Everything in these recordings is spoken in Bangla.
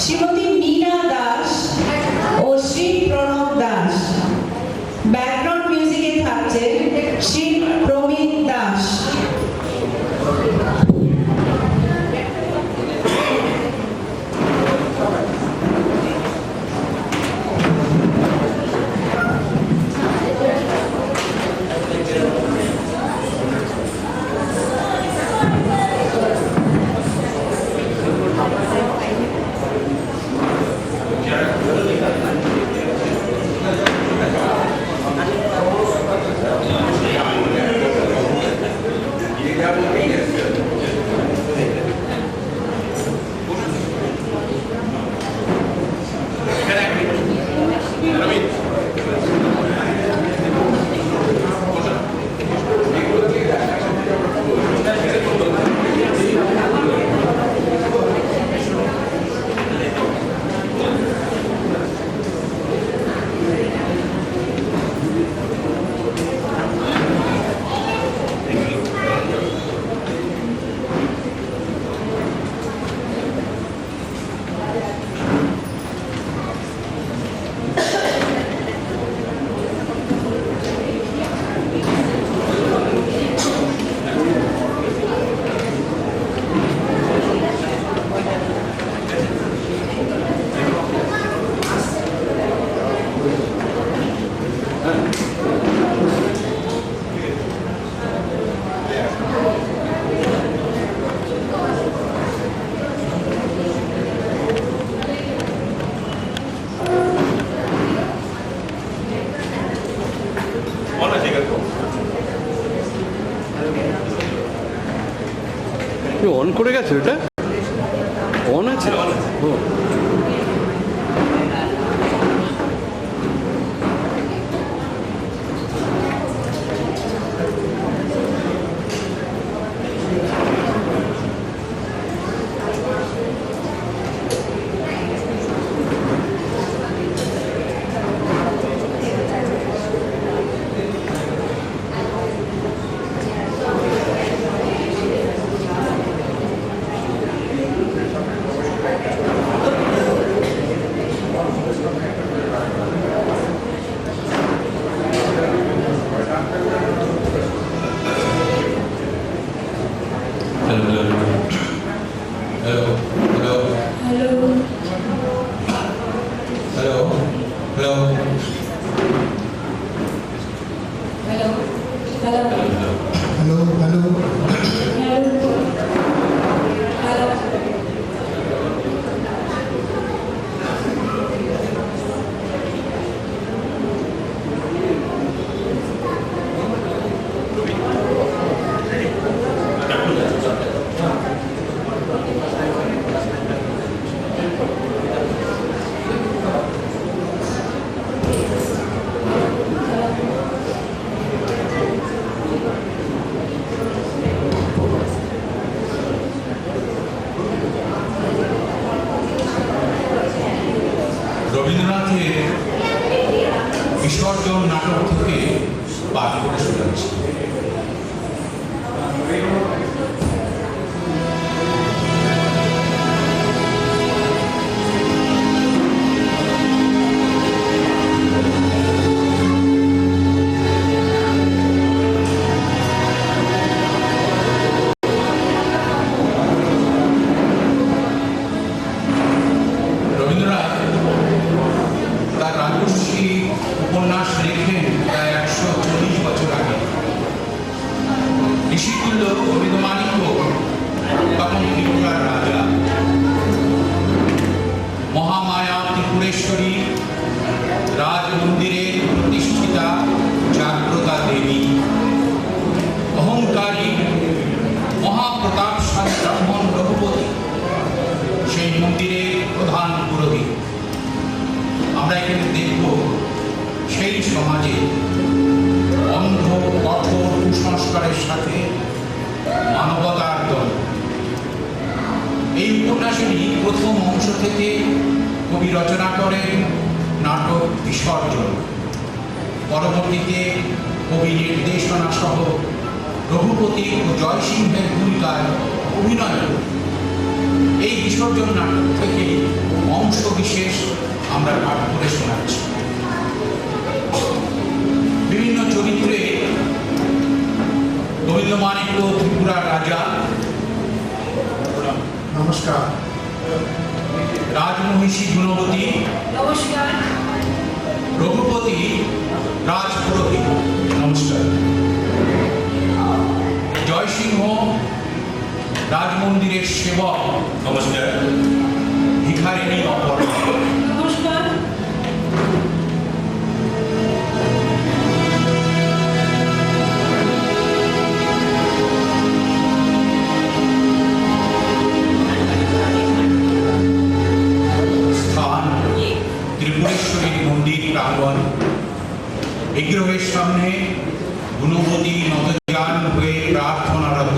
শ্রীমতী मीना दास ও শ্রী প্রণব দাস। ব্যাকগ্রাউন্ড মিউজিকে থাকছে শ্রী প্রমিত দাস। অন করে গেছে, এটা অন আছে। রবীন্দ্রনাথের বিসর্জন নাটক থেকে পাঠ করে শোনাচ্ছি। উপন্যাস লেখেন প্রায় 140 বছর আগে। ঋষিকুল্য অভিধমানিক্য তখন ত্রিপুরার রাজা। মহামায়া ত্রিপুরেশ্বরী রাজমন্দিরের প্রতিষ্ঠিতা জাগ্রতা দেবী, অহংকারী মহাপ্রতাপশালী ব্রাহ্মণ রঘুপতি সেই মন্দিরের প্রধান পুরোহিত। আমরা এখানে দেখব সেই সমাজে অন্ধ কঠোর কুসংস্কারের সাথে মানবতার দল। এই উপন্যাসেরই প্রথম অংশ থেকে কবি রচনা করেন নাটক বিসর্জন। পরবর্তীতে কবি নির্দেশনা সহ রঘুপতি ও জয়সিংহের ভূমিকায় অভিনয়। এই বিসর্জন নাটক থেকে রাজমহিষী গুণবতী, নমস্কার। রঘুপতি রাজপুরোহিত, নমস্কার। জয়সিংহ রাজমন্দিরের সেবক, নমস্কার। ভিখারিণী অপর্ণা, নমস্কার। স্থান ত্রিপুরেশ্বরীর মন্দির প্রাঙ্গণ। বিগ্রহের সামনে গুণবতী নতজান হয়ে প্রার্থনারত।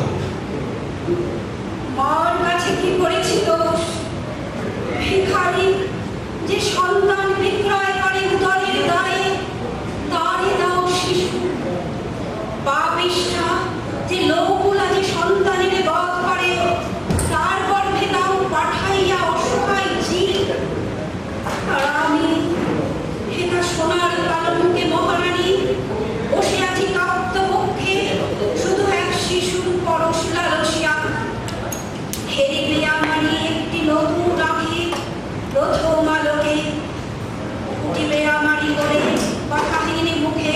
মার কাছে কি করেছি দোষ? ভিখারি যে সন্তান বিক্রয় করে উদরের দায়ে, তারে দাও শিশু। পাপিষ্ঠা যে লোকগুলা যে সন্তানের বধ করে, তার গর্ভে দাও পাঠাইয়া অসহায় জীব। আর আমি হেতা সোনার কালমকে মহারানী বসে আছি কাপ্ত পক্ষে, শুধু এক শিশুর পরশ লালসিয়া। হেরিবে আমারই একটি নতুন রাখি প্রথম আলোকে, ফুটিবে আমারই করে কথাহীন মুখে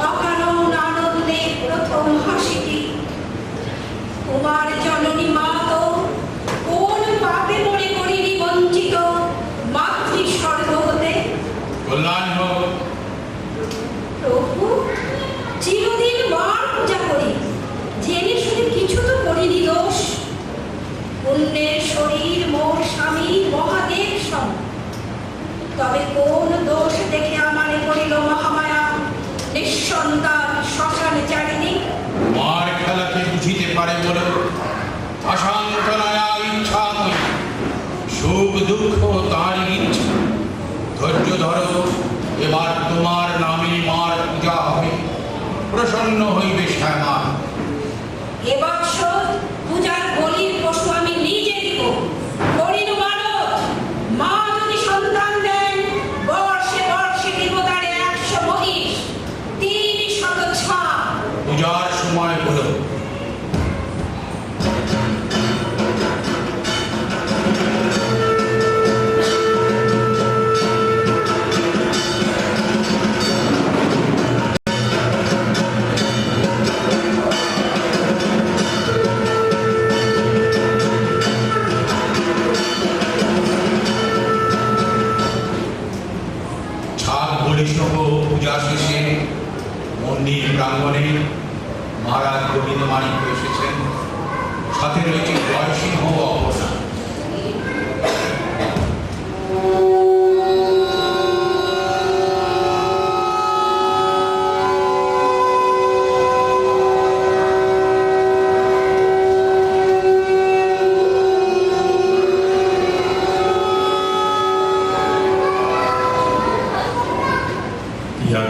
অকারণ আনন্দে প্রথম হাসিটি। তোমার জননী মা তো কোন পাপে মনে করিনি বঞ্চিত মাতৃ স্বর্গ হতে। কল্যাণ হোক। প্রভু, চিরদিন মার পূজা করি, জেনে শুনে কিছু তো করিনি দোষ। পুণ্যের শরীর মোর স্বামী মহাদেব সম, তবে কোন দোষ দেখে আমারে করিল মহামায়া নিঃসন্তান শ্মশানে চারিনি। মার খেলাকে বুঝিতে পারে বলো, অশান্তনায়া ইচ্ছাময়ী, সুখ দুঃখ তাঁরই ইচ্ছা। ধৈর্য ধরো, এবার তোমার নামে মার পূজা হবে, প্রসন্ন হইবে শ্যামা। এবার পূজার বলির পশু আমি নিজে দিব। করিনু মানত, মা যদি সন্তান দেন, বর্ষে বর্ষে দিব তারে 100 মহিষ, 300 ছাপ। পূজার সময় হলো। ছাগ বলি সহ পূজা শেষে মন্দির প্রাঙ্গণে মহারাজ গোবিন্দ মানিক এসেছেন, সাথে রয়েছে জয়সিংহ ও অপর্ণা।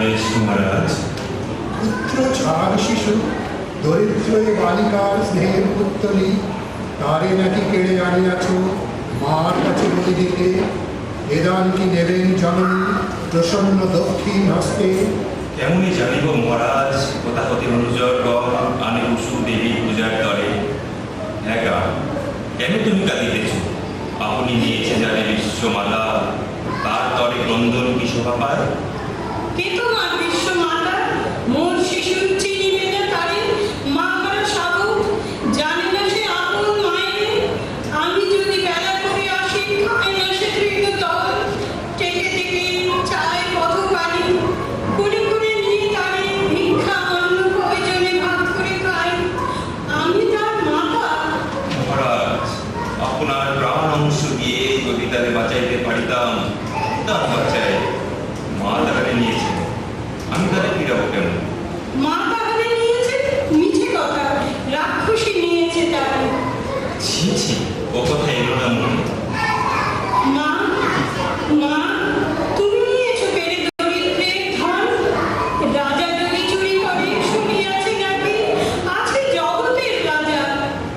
আদেশ মহারাজ। পুত্র ছাগ শিশু দরিদ্র এ বালিকার স্নেহের পুত্তলি, তারে নাকি কেড়ে আনিয়াছ মার কাছে বলি দিতে। এদান কি নেবেন জননী প্রসন্ন দক্ষিণ হস্তে। কেমনই জানিব মহারাজ, কোথা হতে অনুজরগণ আনে উষু দেবী পূজার তরে। একা কেন তুমি কাঁদিতেছ? আপনি নিয়েছে যারে বিশ্বমাতা, তার তরে ক্রন্দন কি শোভা পায়? কে তোমার বিশ্বমাতা? মোর শিশুর চিনিবে না তারে, মা করা সাধক, জানে না সে আপন মায়ের। আমি যদি বেলা করে আসি, খায় না সে তৃণ দল, টেকে টেকে চায় পথ পানি। করে করে নিয়ে তারে ভিক্ষা অন্ন প্রয়োজনে ভাত করে খায়। আমি তার মাতা। মহারাজ, আপনার প্রাণ অংশ দিয়ে যদি তারে বাঁচাইতে পারিতাম, তার বাচ্চায় মা তাকে নিয়েছে, আমি তারে ফিরাবো কেন? মা তাহলে নিয়েছে? মিছে কথা, রাক্ষসী নিয়েছে তারে। ছি ছি, ও কথা এলো না মনে। মা, মা, তুমি নিয়েছো পেরে দরিদ্রের ধন। রাজা যদি চুরি করে শুনিয়াছি নাকি, আছে জগতের রাজা।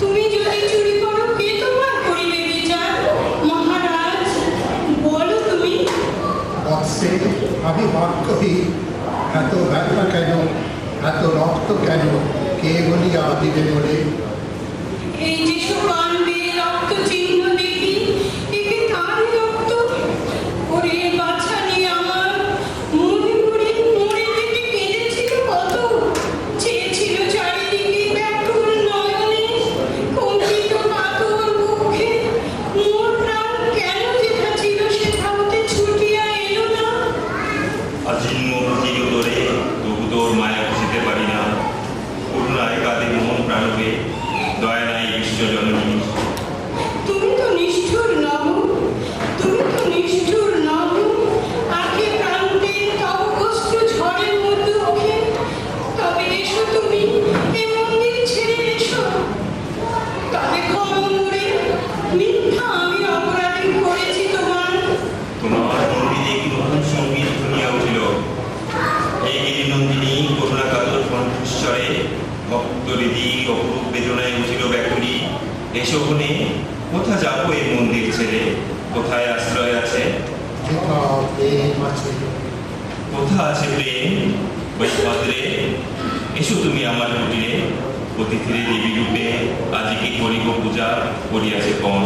তুমি যদি চুরি করো, কে তোমার করিবে বিচার? মহারাজ, বলো তুমি। বৎসে আমি বাক্যহীন, এত ব্যথা কেন, এত রক্ত কেন, কে বলিয়া দিবে বলে। এই যে সুকাণ্ডে রক্ত চিহ্ন দেখি, একে তারই কোথা যাবো এই মন্দির ছেড়ে? কোথায় আশ্রয় আছে? যেথা প্রেম আছে। কোথা আছে প্রেম? বৈষ্ণবরে এসো তুমি আমার কুটিরে, অতিথিরে দেবী রূপে আজি কি করিব পূজা, করিয়াছে পণ।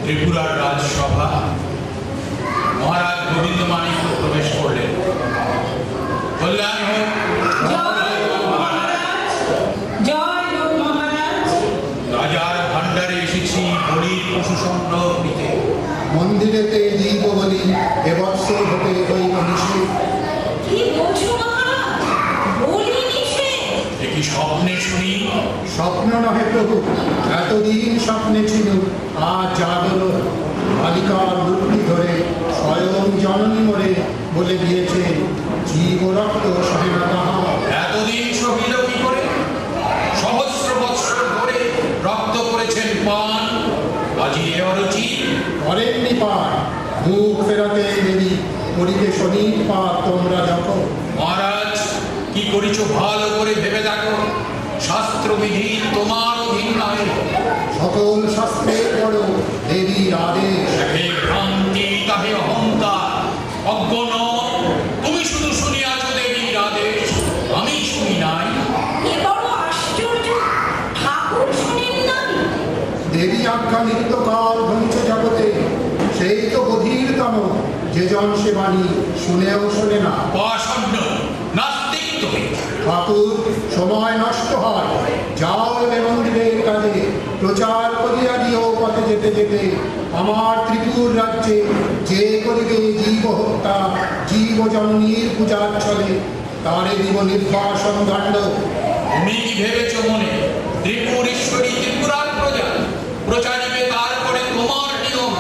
ত্রিপুরার রাজসভা মহারাজ গোবিন্দ মাণিক্য প্রবেশ করলেন। কল্যাণ হোক। জয় হোক মহারাজ, জয় হোক মহারাজ। রাজার ভাণ্ডারে এসেছি বলির পশু সংগ্রহ নিতে। মন্দিরেতে জীব বলি এবৎসর হতে হইল নিষেধ। কি বলছো মহারাজ? বলি নিষেধ? একই স্বপ্নে শুনি। স্বপ্ন নহে প্রভু, এতদিন স্বপ্নে ছিল, আজ জাগল। বালিকার মূর্তি ধরে স্বয়ং জননী মরে বলে গিয়েছে, জীব রক্ত সহে না তাহা। এতদিন সহিল কি করে? সহস্র বৎসর ধরে রক্ত করেছেন পান, আজি এ অরুচি। করেননি পার, মুখ ফেরাতে দেবী করিতে শনির পার তোমরা যখন। মহারাজ কি করিছ ভালো করে ভেবে দেখো, শাস্ত্রবিধি তোমার অধীন নয়। সকল শাস্ত্রের বড় দেবীর আদেশ। হে ভ্রান্তি তাহে অহংকার, অজ্ঞ নও। তুমি শুধু শুনিয়াছ দেবীর আদেশ, আমি শুনি নাই। এ বড় আশ্চর্য, ঠাকুর শোনেন নাই? দেবী আজ্ঞা নিত্যকাল ধ্বংস জগতে, সেই তো বধিরতম, যে জন সে বাণী শুনেও শোনে না। পাষণ্ড নাস্তিক তুমি। ঠাকুর, সময় নষ্ট হয়, যাও এ মন্দিরের কাজে, প্রচার করিয়া দিও পথে যেতে যেতে, আমার ত্রিপুর রাজ্যে যে করিবে জীব হত্যা, জীব জননীর পূজার ছলে, তারে দিব নির্বাসন দণ্ড। তুমি কি ভেবেছ মনে ত্রিপুর ঈশ্বরী ত্রিপুরার প্রজা? প্রচারিবে তার করে তোমার নিয়ম,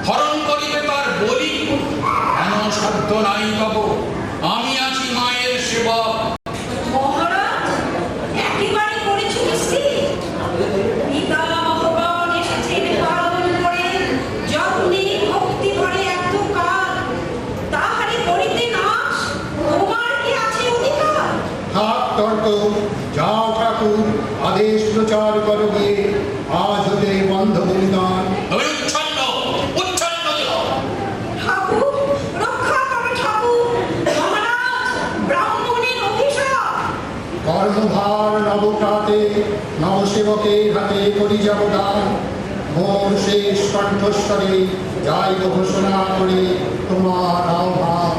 হরণ করিবে তার বলি। কেন সাধ্য নাই পাব, আমি আছি মায়ের সেবক। মহারাজ একেবারে করেছ নিশ্চিত? পিতা ভগবান এসেছেন পালন করে, যত্নে ভক্তি ভরে এত কাল, তাহারে করিতে নাশ তোমার কি আছে অধিকার? থাক তর্ক, যাও ঠাকুর, আদেশ প্রচার করো গিয়ে, আজ হতে বন্ধ বলিদান। তুমি উচ্ছন্ন উচ্ছন্ন দেহ। ঠাকুর রক্ষা করো ঠাকুর, মহারাজ ব্রাহ্মণের অভিশাপ। কর্মভার নবপ্রাতে নবসেবকের হাতে করি যাব দান। মোর শেষ কণ্ঠস্বরে যাইব ঘোষণা করে তোমার আহ্বান।